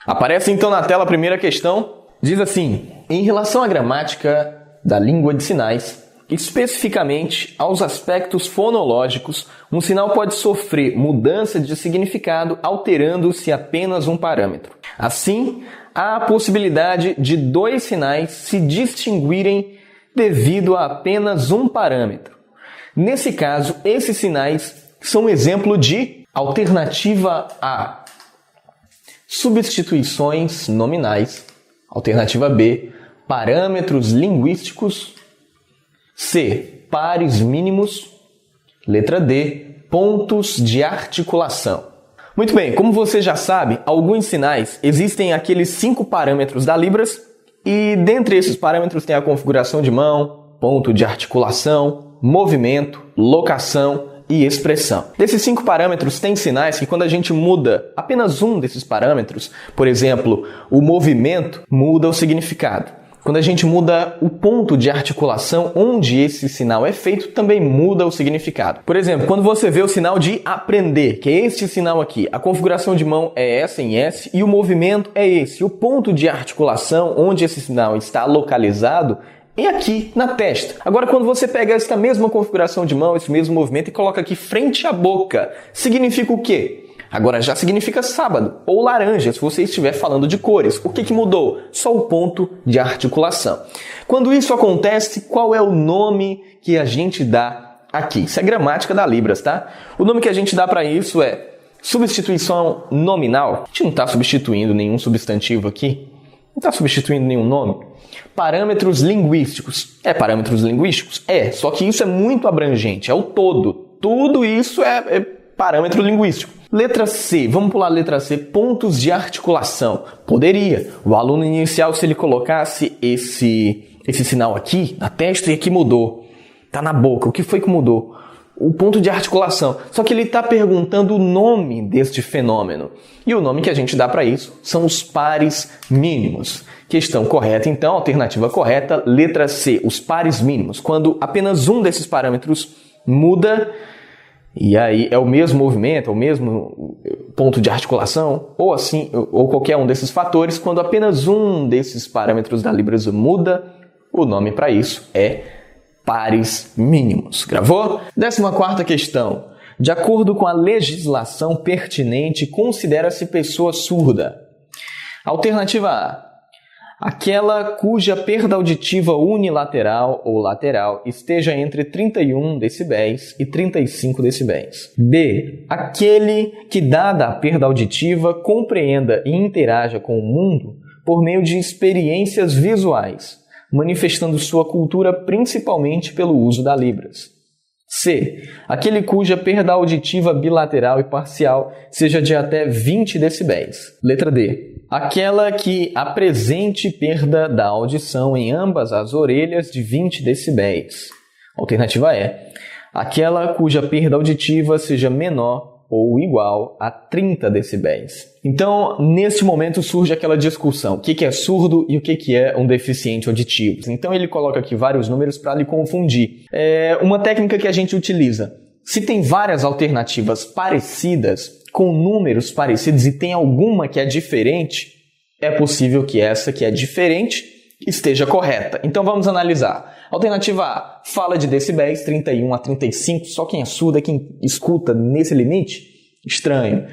Aparece então na tela a primeira questão. Diz assim: em relação à gramática da língua de sinais, especificamente aos aspectos fonológicos, um sinal pode sofrer mudança de significado alterando-se apenas um parâmetro. Assim, há a possibilidade de dois sinais se distinguirem devido a apenas um parâmetro. Nesse caso, esses sinais são exemplo de alternativa A: substituições nominais. Alternativa B: parâmetros linguísticos. C: pares mínimos. Letra D: pontos de articulação. Muito bem, como você já sabe, alguns sinais existem aqueles 5 parâmetros da Libras e dentre esses parâmetros tem a configuração de mão, ponto de articulação, movimento, locação e expressão. Desses 5 parâmetros, tem sinais que quando a gente muda apenas um desses parâmetros, por exemplo, o movimento, muda o significado. Quando a gente muda o ponto de articulação onde esse sinal é feito, também muda o significado. Por exemplo, quando você vê o sinal de aprender, que é este sinal aqui, a configuração de mão é essa em S e o movimento é esse. O ponto de articulação onde esse sinal está localizado é aqui na testa. Agora, quando você pega esta mesma configuração de mão, esse mesmo movimento e coloca aqui frente à boca, significa o quê? Agora já significa sábado ou laranja, se você estiver falando de cores. O que mudou? Só o ponto de articulação. Quando isso acontece, qual é o nome que a gente dá aqui? Isso é gramática da Libras, tá? O nome que a gente dá para isso é substituição nominal. A gente não está substituindo nenhum substantivo aqui. Não está substituindo nenhum nome. Parâmetros linguísticos. É parâmetros linguísticos? É, só que isso é muito abrangente, é o todo. Tudo isso é parâmetro linguístico. Letra C, vamos pular a letra C, pontos de articulação. Poderia. O aluno inicial, se ele colocasse esse sinal aqui na testa e aqui mudou. Está na boca. O que foi que mudou? O ponto de articulação. Só que ele está perguntando o nome deste fenômeno. E o nome que a gente dá para isso são os pares mínimos. Questão correta, então, alternativa correta, letra C, os pares mínimos. Quando apenas um desses parâmetros muda, e aí é o mesmo movimento, é o mesmo ponto de articulação, ou assim, ou qualquer um desses fatores, quando apenas um desses parâmetros da Libras muda, o nome para isso é pares mínimos. Gravou? 14ª questão. De acordo com a legislação pertinente, considera-se pessoa surda. Alternativa A: aquela cuja perda auditiva unilateral ou lateral esteja entre 31 decibéis e 35 decibéis. B: aquele que, dada a perda auditiva, compreenda e interaja com o mundo por meio de experiências visuais, manifestando sua cultura principalmente pelo uso da Libras. C: aquele cuja perda auditiva bilateral e parcial seja de até 20 decibéis. Letra D: aquela que apresente perda da audição em ambas as orelhas de 20 decibéis. Alternativa E: aquela cuja perda auditiva seja menor ou igual a 30 decibéis. Então, neste momento surge aquela discussão. O que é surdo e o que é um deficiente auditivo? Então, ele coloca aqui vários números para lhe confundir. Uma técnica que a gente utiliza. Se tem várias alternativas parecidas, com números parecidos, e tem alguma que é diferente, é possível que essa que é diferente esteja correta. Então, vamos analisar. Alternativa A, fala de decibéis, 31 a 35. Só quem é surdo é quem escuta nesse limite? Estranho.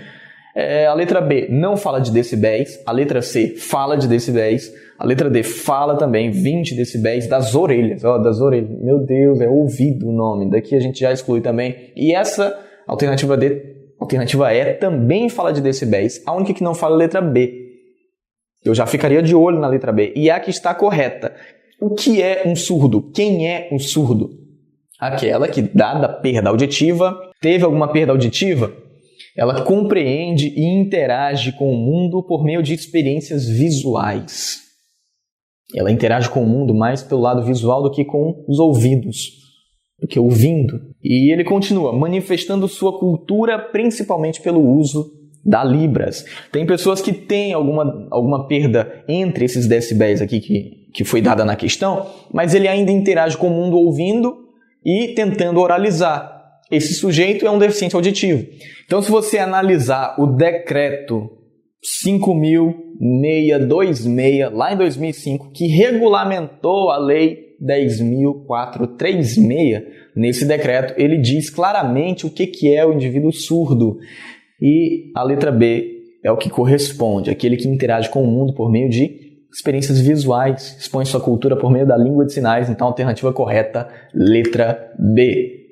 A letra B não fala de decibéis. A letra C fala de decibéis. A letra D fala também 20 decibéis das orelhas. Das orelhas. Meu Deus, é ouvido o nome. Daqui a gente já exclui também. E essa, alternativa D, alternativa E, também fala de decibéis. A única que não fala é a letra B. Eu já ficaria de olho na letra B. E é a que está correta. O que é um surdo? Quem é um surdo? Aquela que, dada a perda auditiva, teve alguma perda auditiva, ela compreende e interage com o mundo por meio de experiências visuais. Ela interage com o mundo mais pelo lado visual do que com os ouvidos, do que ouvindo. E ele continua, manifestando sua cultura principalmente pelo uso da Libras. Tem pessoas que têm alguma perda entre esses decibéis aqui que foi dada na questão, mas ele ainda interage com o mundo ouvindo e tentando oralizar. Esse sujeito é um deficiente auditivo. Então, se você analisar o decreto 5.626, lá em 2005, que regulamentou a Lei 10.436, nesse decreto ele diz claramente o que é o indivíduo surdo. E a letra B é o que corresponde, aquele que interage com o mundo por meio de experiências visuais, expõe sua cultura por meio da língua de sinais. Então, a alternativa correta, letra B.